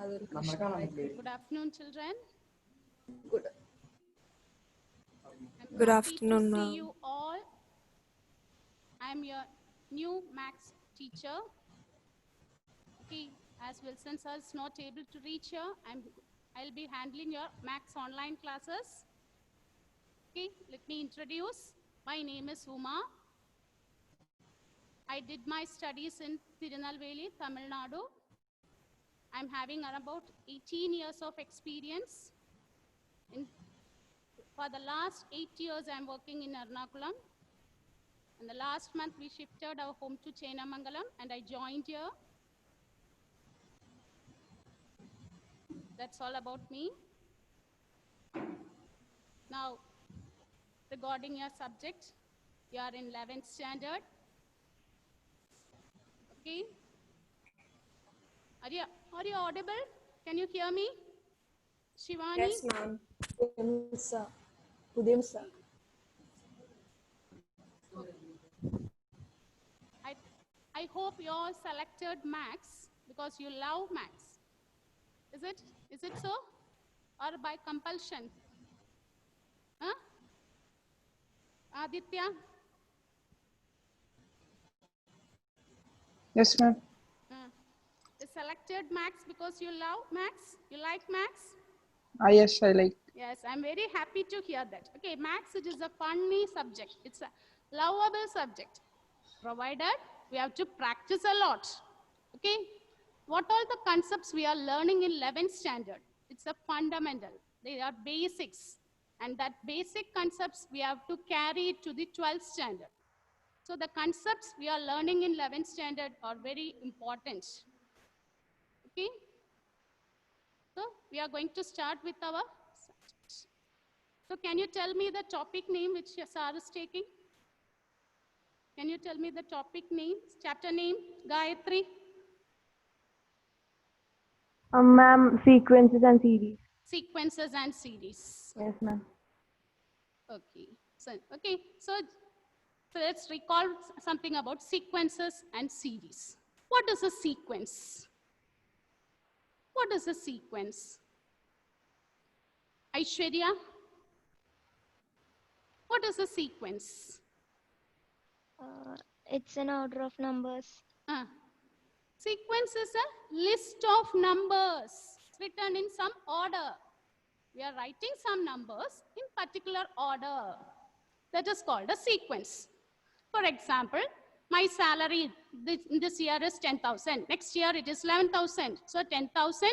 Good afternoon, children. Good. I'm Good happy afternoon, to see ma'am. you all. I'm your new maths teacher. Okay, as Wilson sir is not able to reach here, I'll be handling your maths online classes. Okay, let me introduce. My name is Uma. I did my studies in Tirunelveli, Tamil Nadu. I'm having about 18 years of experience. For the last 8 years, I'm working in Ernakulam. And the last month, we shifted our home to Chenamangalam, and I joined here. That's all about me. Now, regarding your subject, you are in 11th standard. Okay? Are you audible? Can you hear me? Shivani? Yes, ma'am. Pudiem sir. I hope you all selected maths because you love maths. Is it so? Or by compulsion? Huh? Aditya? Yes, ma'am. You selected maths because you love maths? You like maths? Yes, I like. Yes, I'm very happy to hear that. Okay, maths, it is a funny subject. It's a lovable subject. Provided we have to practice a lot. Okay, what all the concepts we are learning in 11th standard? It's a fundamental. They are basics. And that basic concepts we have to carry it to the 12th standard. So the concepts we are learning in 11th standard are very important. Okay. So we are going to start with our subject. So can you tell me the topic name which Sir is taking? Can you tell me the topic name, chapter name, Gayatri? Ma'am, sequences and series. Sequences and series. Yes, ma'am. Okay. So let's recall something about sequences and series. What is a sequence? What is a sequence? Aishwarya? What is a sequence? It's an order of numbers. Sequence is a list of numbers written in some order. We are writing some numbers in particular order. That is called a sequence. For example, my salary this year is 10,000. Next year it is 11,000. So 10,000,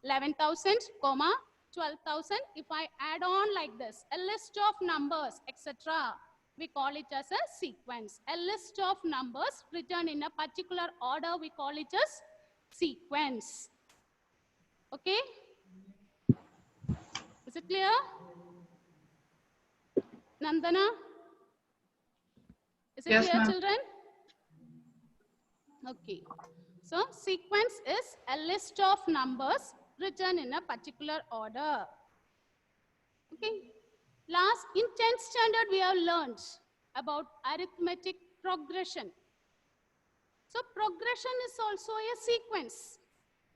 11,000, 12,000. If I add on like this, a list of numbers, etc. We call it as a sequence. A list of numbers written in a particular order, we call it as sequence. Okay? Is it clear? Nandana? Is it Yes, clear, ma'am. children? Okay. So, sequence is a list of numbers written in a particular order. Okay. Last, in 10th standard, we have learned about arithmetic progression. So, progression is also a sequence.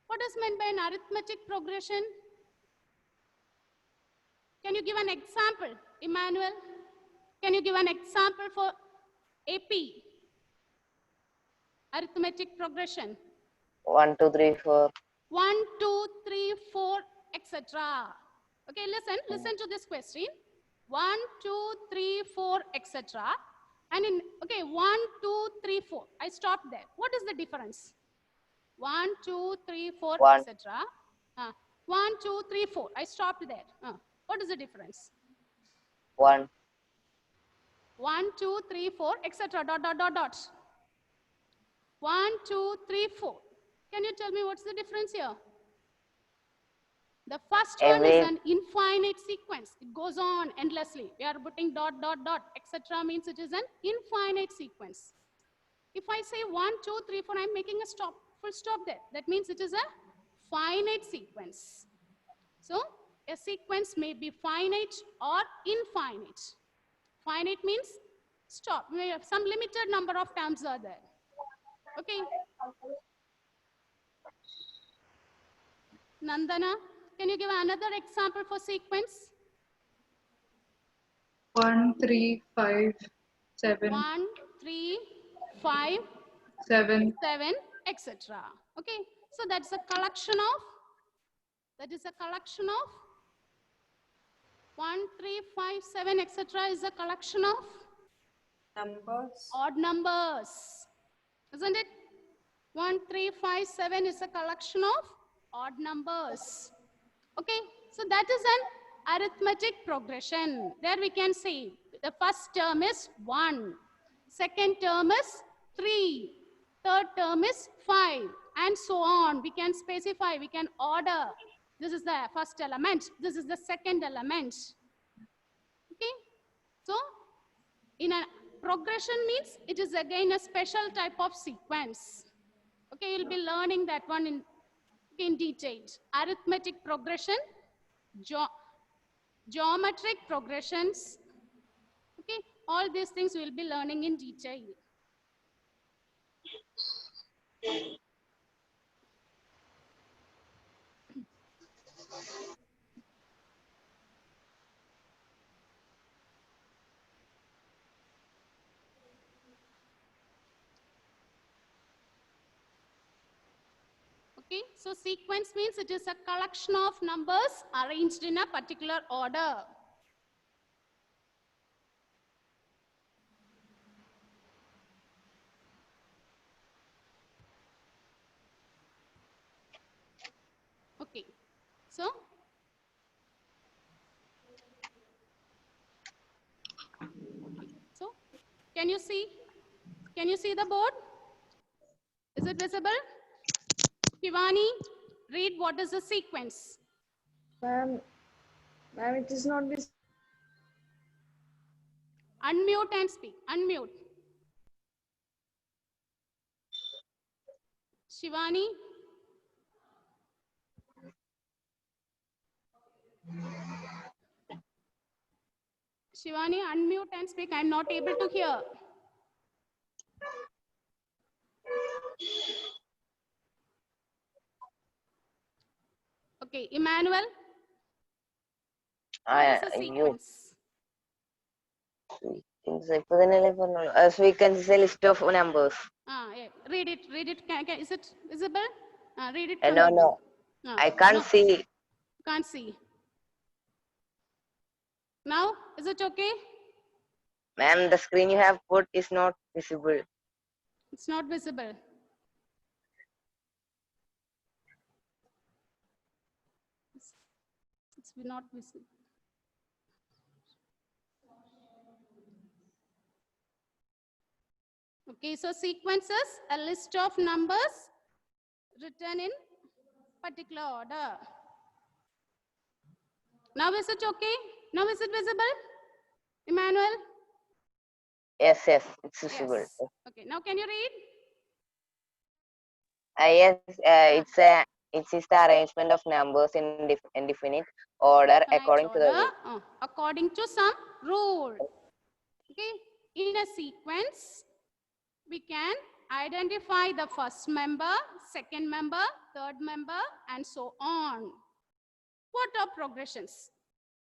What is meant by an arithmetic progression? Can you give an example, Emmanuel? Can you give an example for AP? Arithmetic progression. 1, 2, 3, 4. 1, 2, 3, 4, etc. Okay, listen to this question. 1, 2, 3, 4, etc. And in, okay, 1, 2, 3, 4. I stopped there. What is the difference? 1, 2, 3, 4, 1. etc. 1, 2, 3, 4. I stopped there. What is the difference? 1. 1, 2, 3, 4, etc. Dot, dot, dot, dot. 1, 2, 3, 4. Can you tell me what's the difference here? The first one is an infinite sequence. It goes on endlessly. We are putting dot, dot, dot, etc. means it is an infinite sequence. If I say 1, 2, 3, 4, I'm making a stop, full stop there. That means it is a finite sequence. So, a sequence may be finite or infinite. Finite means stop. Some limited number of terms are there. Okay. Nandana, can you give another example for sequence? 1, 3, 5, 7, 1, 3, 5, 7, 7, etc. Okay, so that's a collection of, that is a collection of 1, 3, 5, 7, etc. is a collection of Numbers. odd numbers, isn't it? 1, 3, 5, 7 is a collection of odd numbers. Okay, so that is an arithmetic progression. There we can say the first term is 1, second term is 3, third term is 5, and so on. We can specify, we can order. This is the first element, this is the second element. Okay, so in a progression means it is again a special type of sequence. Okay, you'll be learning that one in detail. Arithmetic progression, geometric progressions. Okay, all these things we'll be learning in detail. Okay, so sequence means it is a collection of numbers arranged in a particular order. Okay, so can you see the board? Is it visible? Shivani, read what is the sequence. Ma'am, it is not this. Unmute and speak. Unmute. Shivani. Shivani, unmute and speak. I'm not able to hear. Okay, Emmanuel. What is the sequence? Sequence is a list of numbers. Yeah. Read it. Read it. Is it visible? Read it. No. I can't see. Can't see. Now, is it okay? Ma'am, the screen you have put is not visible. It's not visible. It's not visible. Okay, so sequence is a list of numbers written in particular order. Now is it okay? Now is it visible? Emmanuel? Yes, it's visible. Yes. Okay, now can you read? Yes, it is the arrangement of numbers in indefinite order according to the according to some rule. Okay, in a sequence, we can identify the first member, second member, third member, and so on. What are progressions?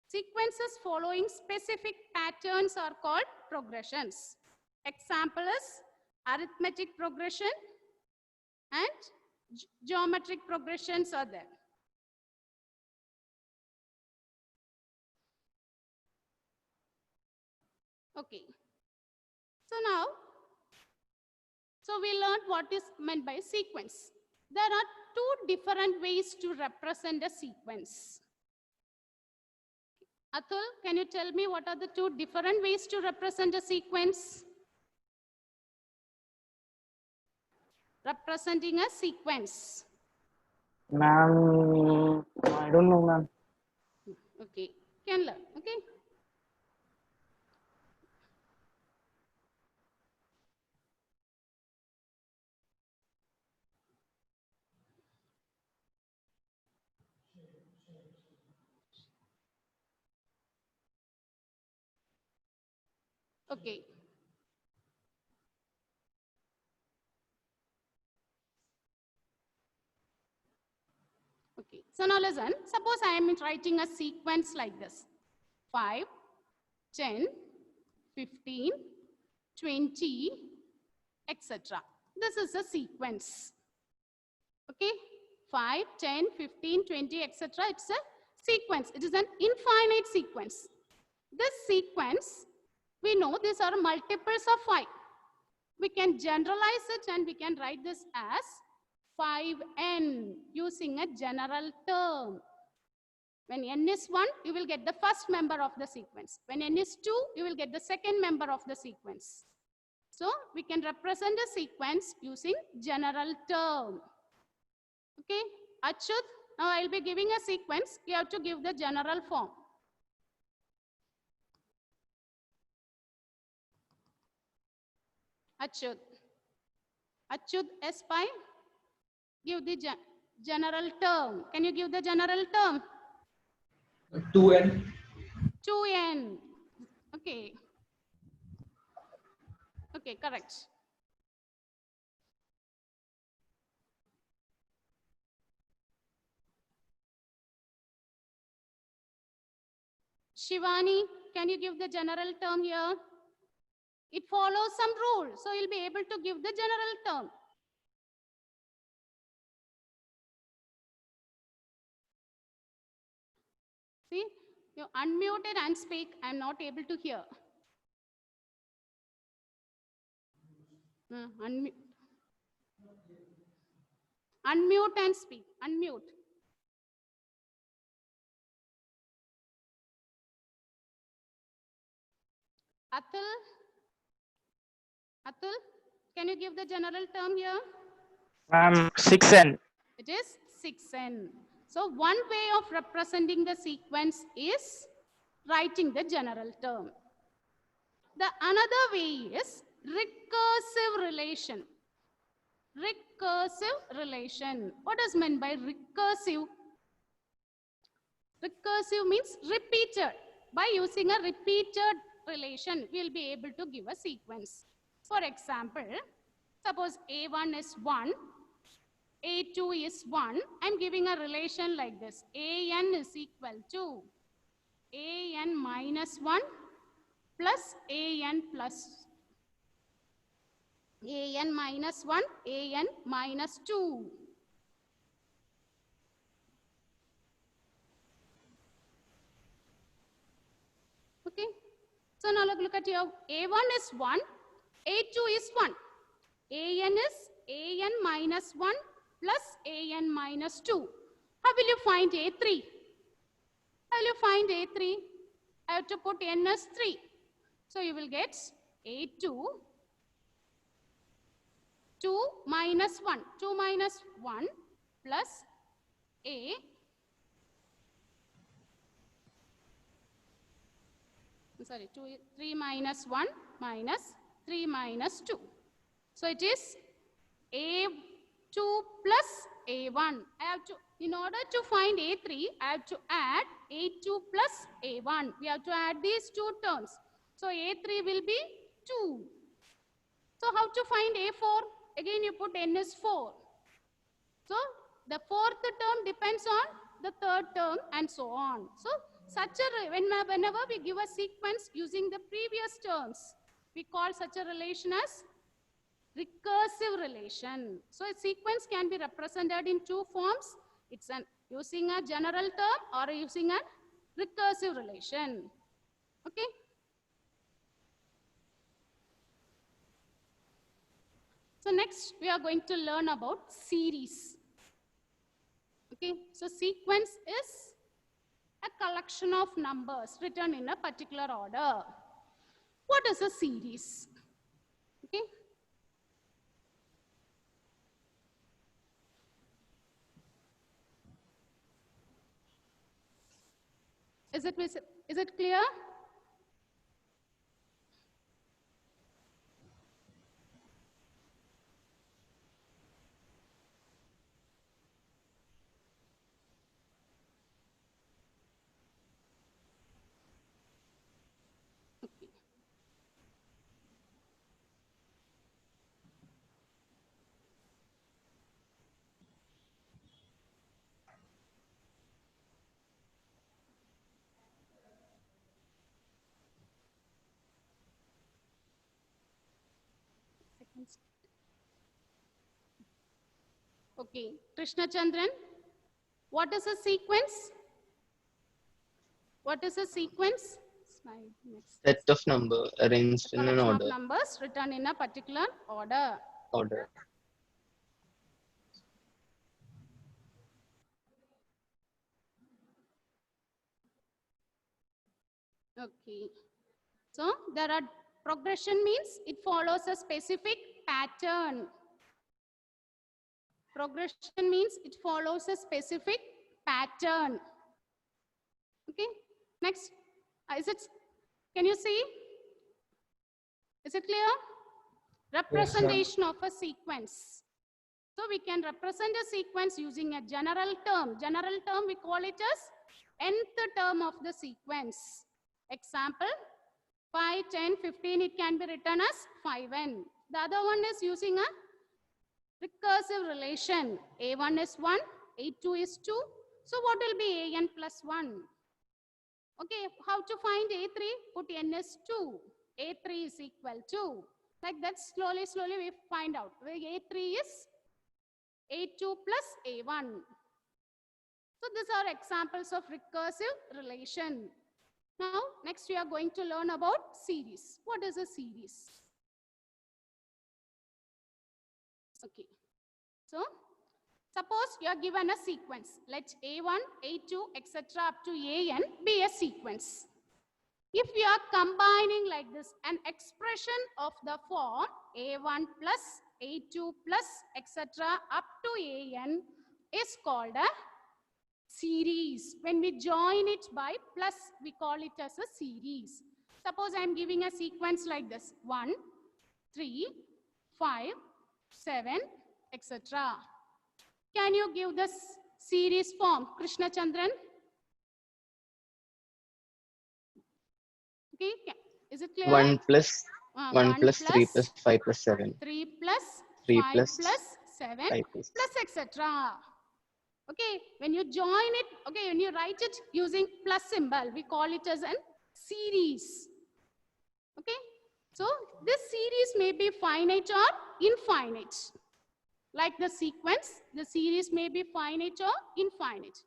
Sequences following specific patterns are called progressions. Example is arithmetic progression and geometric progressions are there. Okay. So we learned what is meant by sequence. There are two different ways to represent a sequence. Atul, can you tell me what are the two different ways to represent a sequence? Representing a sequence. Ma'am, I don't know, ma'am. Okay, can learn, okay? Okay. Okay, so now listen. Suppose I am writing a sequence like this. 5, 10, 15, 20, etc. This is a sequence. Okay, 5, 10, 15, 20, etc. It's a sequence. It is an infinite sequence. This sequence, we know these are multiples of 5. We can generalize it and we can write this as 5n using a general term. When n is 1, you will get the first member of the sequence. When n is 2, you will get the second member of the sequence. So we can represent a sequence using general term. Okay, Achyut, now I'll be giving a sequence. You have to give the general form. Achyut. Achyut Espai, give the general term. Can you give the general term? 2n. 2n. Okay. Okay, correct. Shivani, can you give the general term here? It follows some rule, so you'll be able to give the general term. See, you unmuted and speak. I'm not able to hear. Unmute. Unmute and speak. Unmute. Atul. Atul, can you give the general term here? 6n. It is 6n. So one way of representing the sequence is writing the general term. The another way is recursive relation. Recursive relation. What is meant by recursive? Recursive means repeated. By using a repeated relation, we'll be able to give a sequence. For example, suppose A1 is 1, A2 is 1. I'm giving a relation like this. AN is equal to AN minus 1 plus AN plus AN minus 1, AN minus 2. Okay. So now look at your A1 is 1, A2 is 1. AN is AN minus 1 plus AN minus 2. How will you find A3? How will you find A3? I have to put N as 3. So you will get A2, 2 minus 1. 2 minus 1 plus A. Sorry, 3 minus 1 minus 3 minus 2. So it is A2 plus A1. I have to, in order to find A3, I have to add A2 plus A1. We have to add these two terms. So A3 will be 2. So how to find A4? Again, you put N is 4. So the fourth term depends on the third term and so on. So such a, whenever we give a sequence using the previous terms, we call such a relation as recursive relation. So a sequence can be represented in two forms. It's using a general term or using a recursive relation. Okay. So next we are going to learn about series. Okay. So sequence is a collection of numbers written in a particular order. What is a series? Okay. Is it clear? Okay. Okay, Krishna Chandran, what is a sequence? What is a sequence? Slide next. Set of number arranged in an Collection of order. numbers written in a particular order. Order. Okay. So there are progression means it follows a specific pattern. Progression means it follows a specific pattern. Okay. Next, is it? Can you see? Is it clear? Representation of a sequence. So we can represent a sequence using a general term. General term we call it as nth term of the sequence. Example, 5, 10, 15, it can be written as 5n. The other one is using a recursive relation. A1 is 1, A2 is 2. So what will be an plus 1? Okay, how to find A3? Put n as 2. A3 is equal to. Like that, slowly we find out. Where A3 is A2 plus A1. So these are examples of recursive relation. Now, next we are going to learn about series. What is a series? Okay. So, suppose you are given a sequence. Let A1, A2, etc. up to AN be a sequence. If we are combining like this, an expression of the form A1 plus A2 plus etc. up to AN is called a series. When we join it by plus, we call it as a series. Suppose I am giving a sequence like this: 1, 3, 5, 7, etc. Can you give this series form, Krishna Chandran? Okay, is it clear? 1 plus 1 plus 3 plus 5 plus 7. 3 plus 3 5 plus plus 7 5 plus. plus etc. Okay, when you join it, okay, when you write it using plus symbol, we call it as a series. Okay, so this series may be finite or infinite. Like the sequence, the series may be finite or infinite.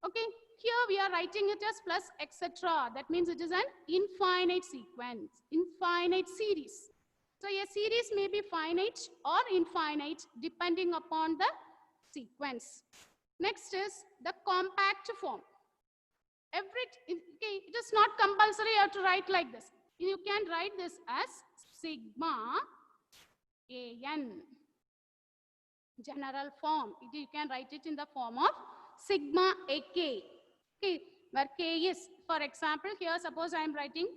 Okay, here we are writing it as plus etc. That means it is an infinite sequence, infinite series. So a series may be finite or infinite depending upon the sequence. Next is the compact form. Okay, it is not compulsory you have to write like this. You can write this as sigma an. General form. You can write it in the form of sigma ak. Okay, where k is, for example, here suppose I am writing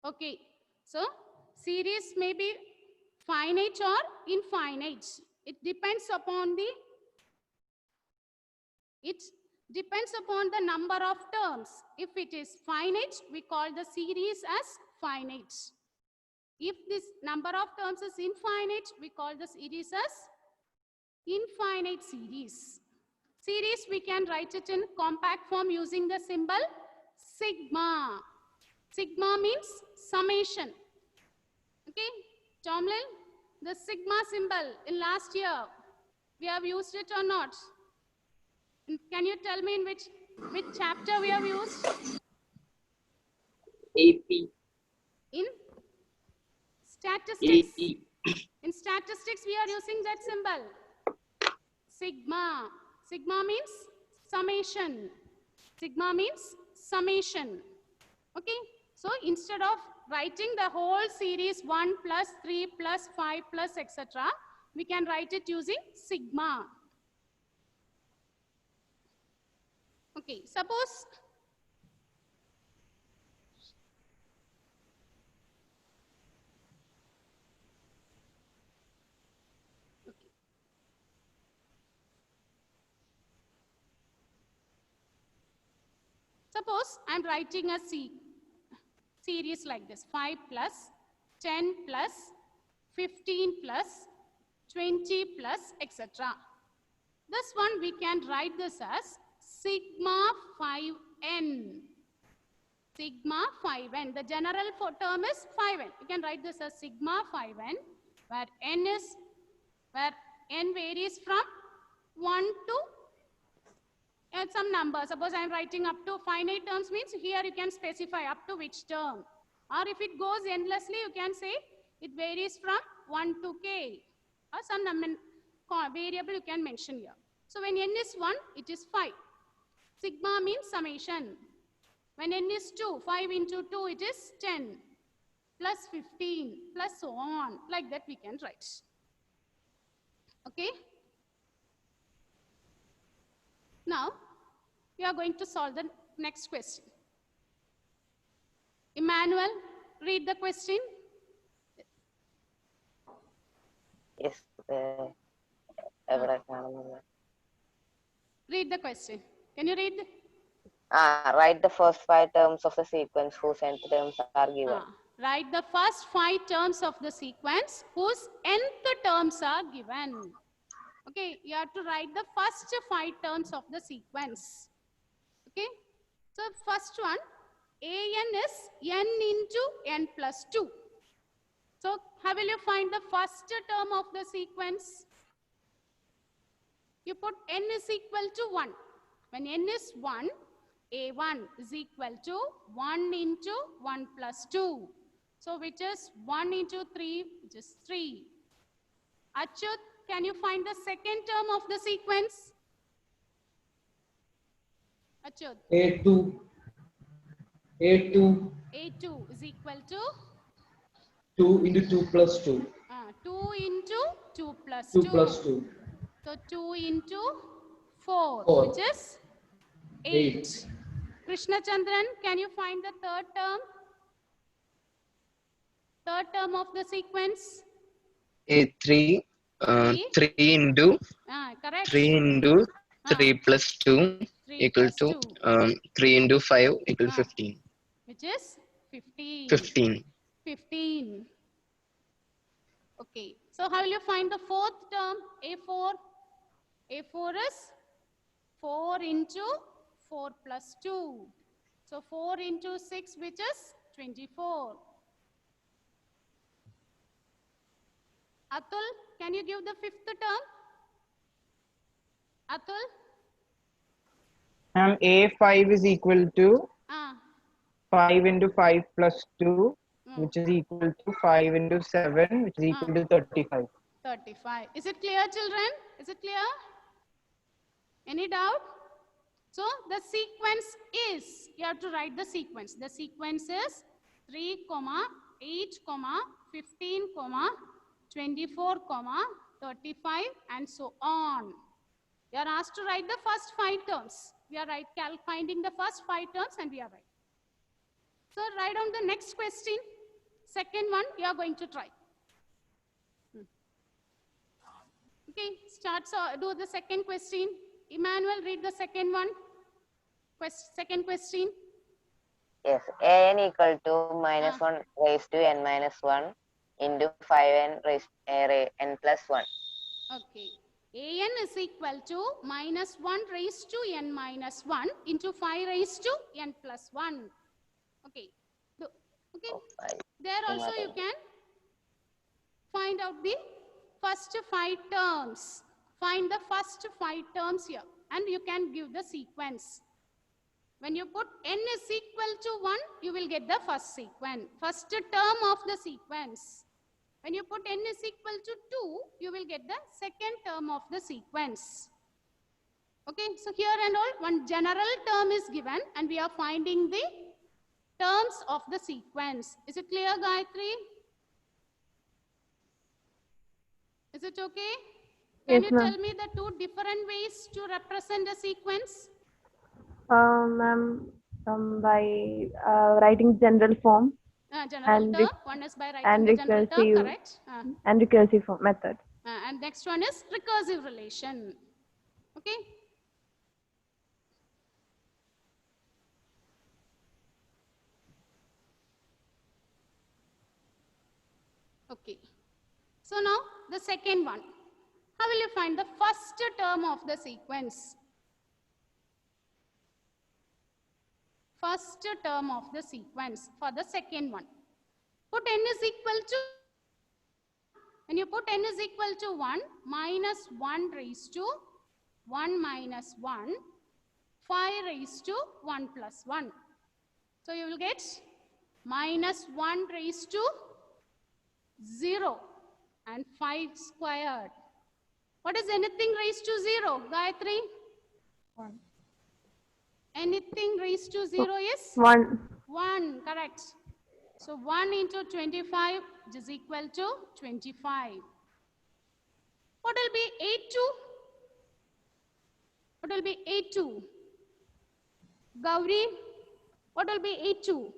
okay, so series may be finite or infinite. It depends upon the number of terms. If it is finite, we call the series as finite. If this number of terms is infinite, we call the series as infinite series. Series we can write it in compact form using the symbol sigma. Sigma means summation. Okay, Tomlin, the sigma symbol in last year, we have used it or not? Can you tell me in which chapter we have used? AP. In statistics. AP. In statistics, we are using that symbol. Sigma. Sigma means summation. Sigma means summation. Okay. So instead of writing the whole series 1 plus 3 plus 5 plus etc., we can write it using sigma. Okay. Suppose suppose I am writing a series like this: 5 plus 10 plus 15 plus 20 plus etc. This one we can write this as sigma 5n. Sigma 5n. The general term is 5n. You can write this as sigma 5n, where n varies from 1 to some number. Suppose I am writing up to finite terms, means here you can specify up to which term. Or if it goes endlessly, you can say it varies from 1 to k. Or some variable you can mention here. So when n is 1, it is 5. Sigma means summation. When n is 2, 5 into 2, it is 10. Plus 15, plus so on. Like that we can write. Okay? Now, we are going to solve the next question. Emmanuel, read the question. Yes. Read the question. Can you read? Write the first 5 terms of the sequence whose nth terms are given. Write the first 5 terms of the sequence whose nth terms are given. Okay, you have to write the first 5 terms of the sequence. Okay, so first one, an is n into n plus 2. So how will you find the first term of the sequence? You put n is equal to 1. When n is 1, a1 is equal to 1 into 1 plus 2. So which is 1 into 3, which is 3. Achyut, can you find the second term of the sequence? Achyut. A2 is equal to 2 into 2 plus 2. 2 into 2 plus 2 2. plus 2. So 2 into 4, 4. which is 8. Krishna Chandran, can you find the third term? Third term of the sequence? A3, 3 into correct. 3 into 3 plus 2 3 equal plus to 2. 3 into 5 equal to 15. Which is 15. 15. 15. Okay. So how will you find the fourth term? A4. A4 is 4 into 4 plus 2. So 4 into 6, which is 24. Atul, can you give the fifth term? Atul? A5 is equal to Ah. 5 into 5 plus 2, which is equal to 5 into 7, which is equal to 35. 35. Is it clear, children? Is it clear? Any doubt? So the sequence is, you have to write the sequence. The sequence is 3, 8, 15, 24, 35 and so on. You are asked to write the first 5 terms. We are finding the first 5 terms and we are writing. So write down the next question. Second one you are going to try. Okay, start. So do the second question. Emmanuel, read the second one. Second question. Yes, an equal to minus 1 raised to n minus 1 into 5n raised n plus 1. Okay. An is equal to minus 1 raised to n minus 1 into 5 raised to n plus 1. Okay. Okay. There also you can find out the first 5 terms. Find the first 5 terms here and you can give the sequence. When you put n is equal to 1, you will get the first sequence, first term of the sequence. When you put n is equal to 2, you will get the second term of the sequence. Okay, so here and all, one general term is given and we are finding the terms of the sequence. Is it clear, Gayatri? Is it okay? Can Yes, you ma'am. tell me the 2 different ways to represent a sequence? Ma'am, by writing general form General and term, one is by writing and the general term, recursive correct? and recursive form method. And next one is recursive relation. Okay? Okay. So now the second one. How will you find the first term of the sequence? First term of the sequence for the second one. Put n is equal to, when you put n is equal to 1, minus 1 raised to 1 minus 1, 5 raised to 1 plus 1. So you will get minus 1 raised to 0 and 5 squared. What is anything raised to 0, Gayatri? 1. Anything raised to 0 is? 1. 1, correct. So 1 into 25 is equal to 25. What will be 8-2? What will be 8-2? Gauri, what will be 8-2?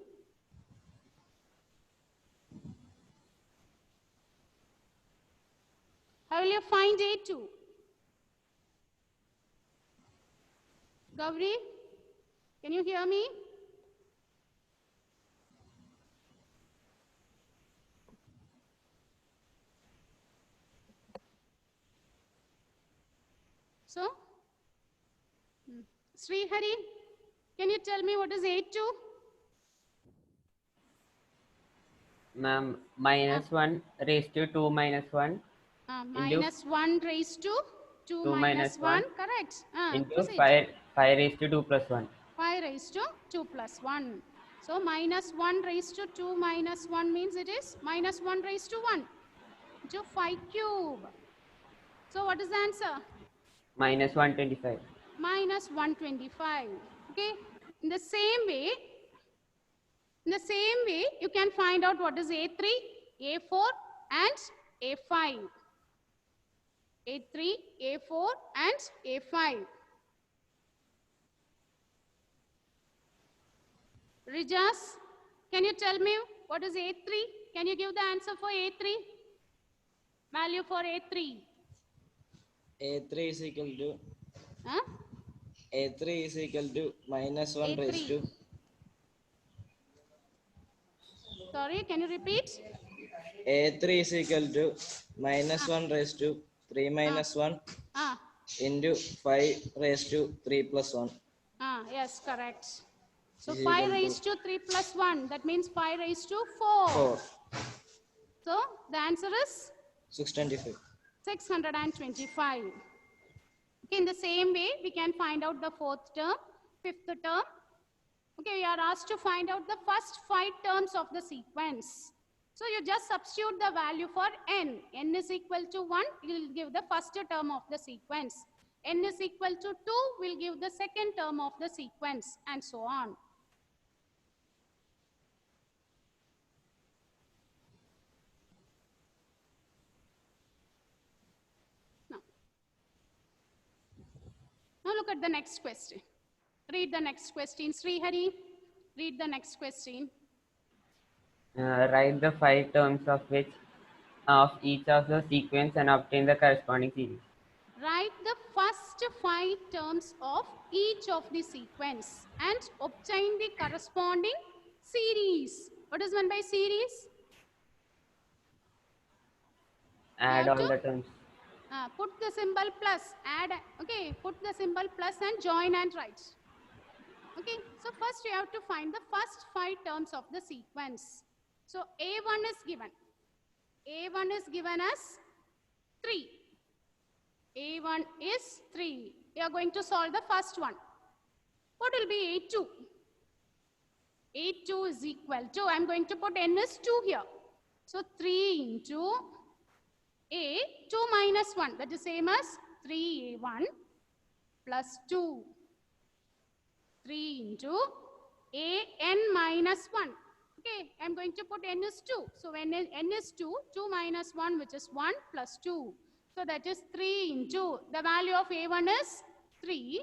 How will you find 8-2? Gauri, can you hear me? So, Sri Hari, can you tell me what is 8-2? Ma'am, minus 1 raised to 2 minus 1 Minus 1 raised to 2 minus 1, correct. into Proceed. 5 raised to 2 plus 1. 5 raised to 2 plus 1. So minus 1 raised to 2 minus 1 means it is minus 1 raised to 1 into 5 cube. So what is the answer? Minus 125. Minus 125. Okay. In the same way, you can find out what is A3, A4 and A5. A3, A4 and A5. Rijas, can you tell me what is A3? Can you give the answer for A3? Value for A3. A3 is equal to Huh? A3 is equal to minus 1 A3. raised to. Sorry, can you repeat? A3 is equal to minus 1 raised to 3 minus 1 Ah, into 5 raised to 3 plus 1. yes, correct. So Is 5 equal to raised to 3 plus 1, that means 5 raised to 4. 4. So the answer is 625. 625. Okay, in the same way, we can find out the fourth term, fifth term. Okay, we are asked to find out the first 5 terms of the sequence. So you just substitute the value for n. N is equal to 1, it will give the first term of the sequence. N is equal to 2 will give the second term of the sequence, and so on. Now look at the next question. Read the next question. Sri Hari, read the next question. Write the 5 terms of each of the sequence and obtain the corresponding series. Write the first 5 terms of each of the sequence and obtain the corresponding series. What is meant by series? Add have all to- the terms. Put the symbol plus, add, okay, put the symbol plus and join and write. Okay, so first you have to find the first 5 terms of the sequence. So A1 is given. A1 is given as 3. A1 is 3. We are going to solve the first one. What will be A2? A2 is equal to, I am going to put n is 2 here. So 3 into A, 2 minus 1, that is same as 3A1 plus 2. 3 into an minus 1. Okay, I am going to put n is 2. So when n is 2, 2 minus 1, which is 1 plus 2. So that is 3 into, the value of A1 is 3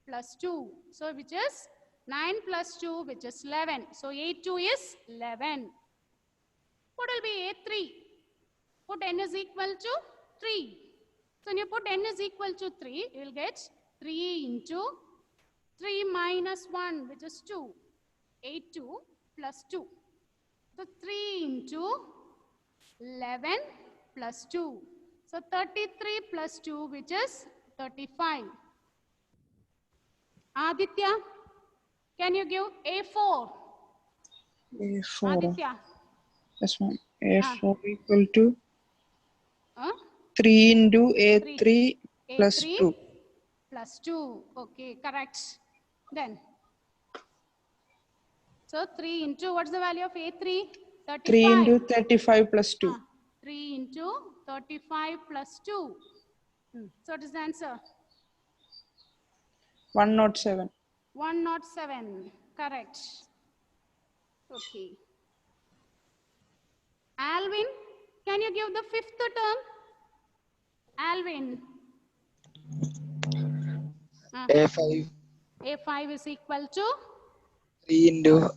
plus 2. So which is 9 plus 2, which is 11. So A2 is 11. What will be A3? Put n is equal to 3. So when you put n is equal to 3, you will get 3 into 3 minus 1, which is 2. A2 plus 2. So 3 into 11 plus 2. So 33 plus 2, which is 35. Aditya, can you give A4? A4. Aditya. Yes, ma'am. Ah. A4 equal to Huh? 3 into A3 plus A3 2. plus 2. Okay, correct. Then, so 3 into, what's the value of A3? 35. 3 into 35 plus 2. 3 into 35 plus 2. So what is the answer? 107. 107. Correct. Okay. Alvin, can you give the fifth term? Alvin. A5. A5 is equal to 3 into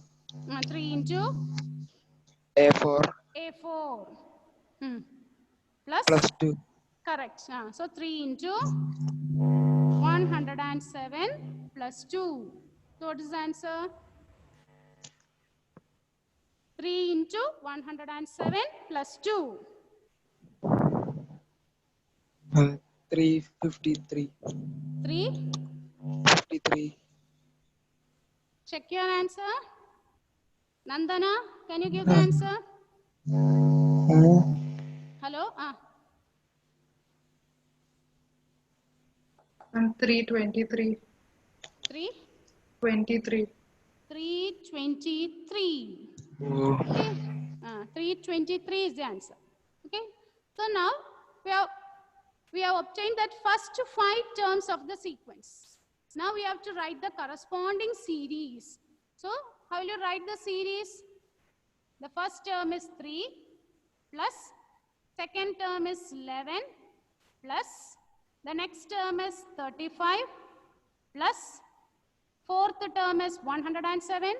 3 into A4 A4. Plus? plus 2. Correct. So 3 into 107 plus 2. So what is the answer? 3 into 107 plus 2. 353. 53. Check your answer. Nandana, can you give the answer? Hello? And 323. 3? 23. 323. Okay. 323 is the answer. Okay. So now we have obtained that first 5 terms of the sequence. Now we have to write the corresponding series. So how will you write the series? The first term is 3 plus second term is 11 plus the next term is 35 plus fourth term is 107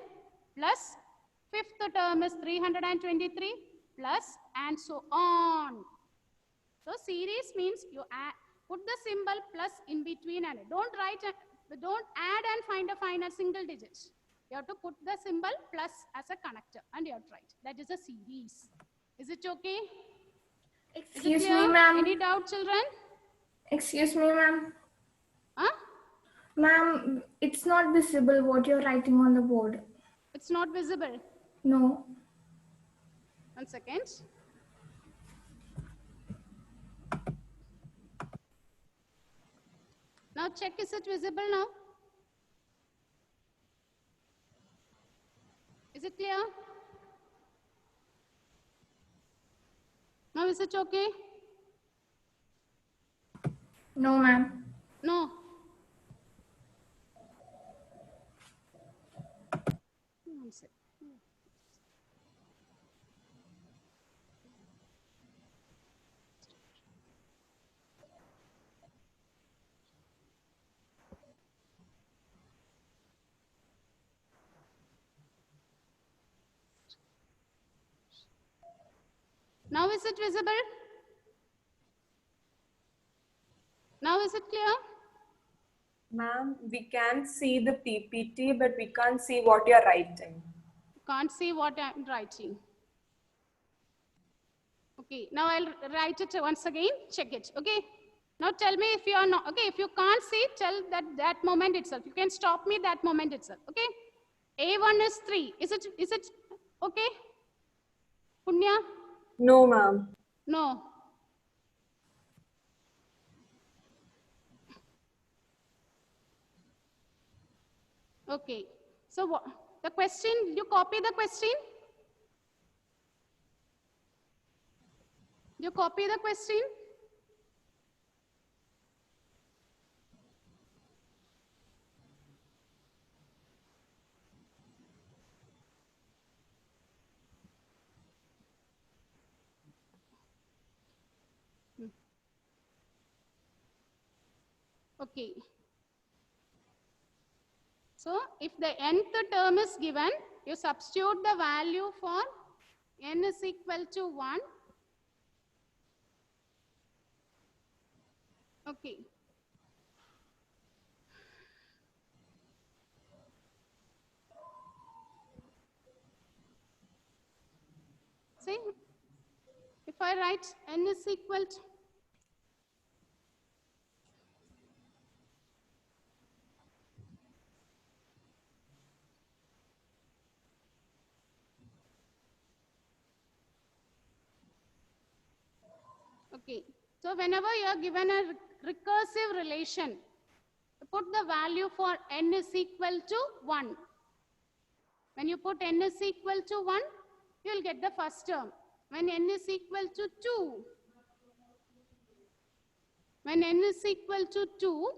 plus fifth term is 323 plus and so on. So series means you put the symbol plus in between and don't add and find a final single digit. You have to put the symbol plus as a connector and you have to write. That is a series. Is it okay? Excuse me, ma'am. Any doubt, children? Excuse me, ma'am. Huh? Ma'am, it's not visible what you're writing on the board. It's not visible. No. 1 second. Now check, is it visible now? Is it clear? Now is it okay? No, ma'am. No. One second. Now is it visible? Now is it clear? Ma'am, we can see the PPT, but we can't see what you're writing. Can't see what I'm writing. Okay, now I'll write it once again, check it, okay? Now tell me if you are not, okay, if you can't see, tell that moment itself. You can stop me that moment itself, okay? A1 is 3, is it okay? Punya? No, ma'am. No. Okay, so what, the question, did you copy the question? You copy the question? Okay. So if the nth term is given, you substitute the value for n is equal to 1. Okay. See, if I write n is equal to Okay. So whenever you are given a recursive relation, put the value for n is equal to 1. When you put n is equal to 1, you will get the first term. When n is equal to 2, when n is equal to 2,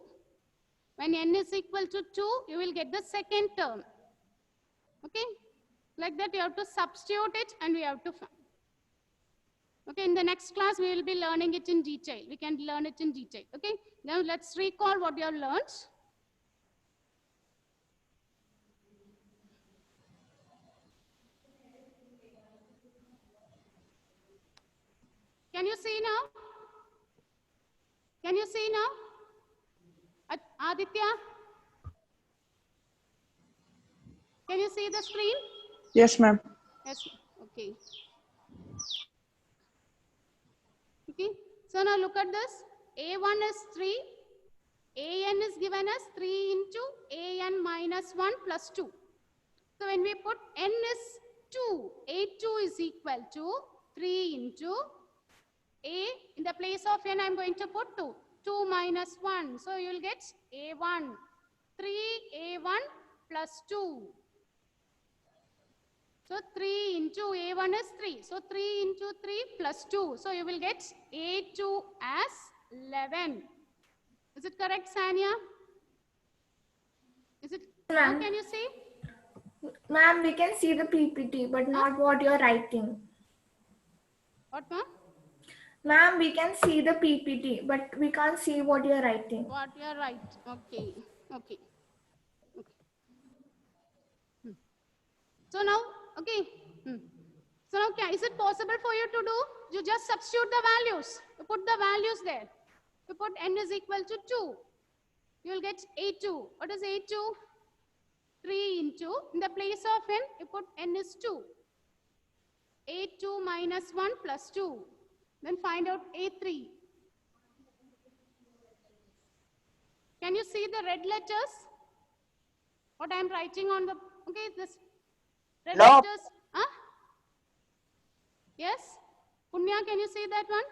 when n is equal to 2, you will get the second term. Okay? Like that you have to substitute it and we have to find. Okay, in the next class we will be learning it in detail. We can learn it in detail. Okay, now let's recall what you have learned. Can you see now? Can you see now? Aditya? Can you see the screen? Yes, ma'am. Yes, okay. Okay, so now look at this. A1 is 3. An is given as 3 into an minus 1 plus 2. So when we put n is 2, a2 is equal to 3 into a, in the place of n I am going to put 2. 2 minus 1. So you will get a1. 3a1 plus 2. So 3 into a1 is 3. So 3 into 3 plus 2. So you will get a2 as 11. Is it correct, Sanya? Is it? How can you see? Ma'am, we can see the PPT, but not what you're writing. What, ma'am? Ma'am, we can see the PPT, but we can't see what you're writing. What you're right. Okay. Okay. Okay. So now, okay. So now, is it possible for you to do? You just substitute the values. You put the values there. You put n is equal to 2. You will get a2. What is a2? 3 into, in the place of n, you put n is 2. a2 minus 1 plus 2. Then find out a3. Can you see the red letters? What I am writing on the, okay, this red letters. Huh? Yes? Punya, can you see that one?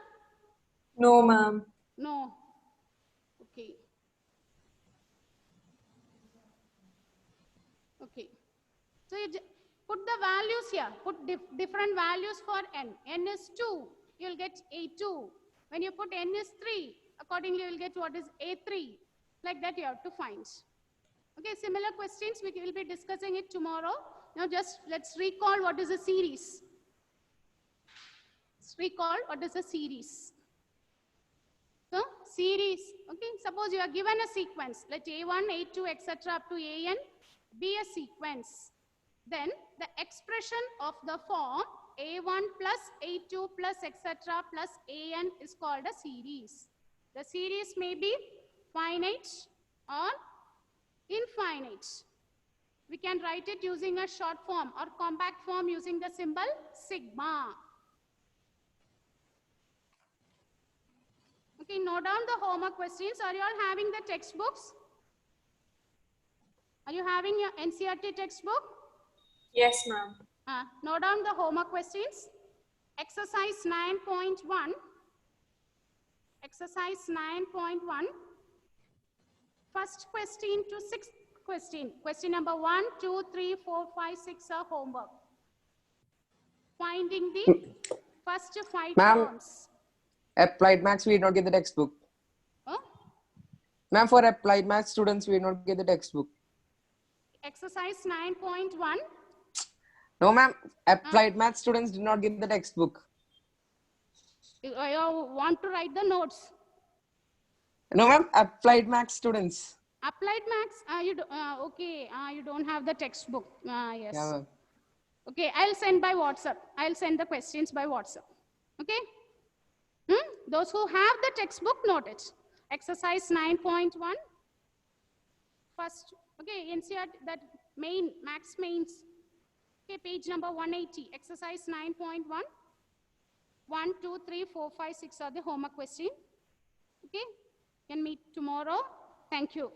No, ma'am. No. Okay. Okay. So you put the values here. Put different values for n. N is 2. You will get a2. When you put n is 3, accordingly you will get what is a3. Like that you have to find. Okay, similar questions we will be discussing it tomorrow. Now just let's recall what is a series. Let's recall what is a series. So series, okay, suppose you are given a sequence. Let a1, a2, etc. up to an be a sequence. Then the expression of the form a1 plus a2 plus etc. plus an is called a series. The series may be finite or infinite. We can write it using a short form or compact form using the symbol sigma. Okay, note down the homework questions. Are you all having the textbooks? Are you having your NCERT textbook? Yes, ma'am. Note down the homework questions. Exercise 9.1. Exercise 9.1. First question to sixth question. Question number 1, 2, 3, 4, 5, 6 are homework. Finding the first 5 terms. Applied Maths, we did not get the textbook. Huh? Ma'am, for Applied Maths students, we did not get the textbook. Exercise 9.1. No, ma'am. Applied Maths students did not get the textbook. You want to write the notes? No, ma'am. Applied Maths students. Applied Maths? Okay. You don't have the textbook. Yes. Yeah, ma'am. Okay. I'll send by WhatsApp. I'll send the questions by WhatsApp. Okay. Those who have the textbook, note it. Exercise 9.1. First, okay, NCERT, that main, max mains. Okay, page number 180, exercise 9.1. 1, 2, 3, 4, 5, 6 are the homework question. Okay, can meet tomorrow. Thank you.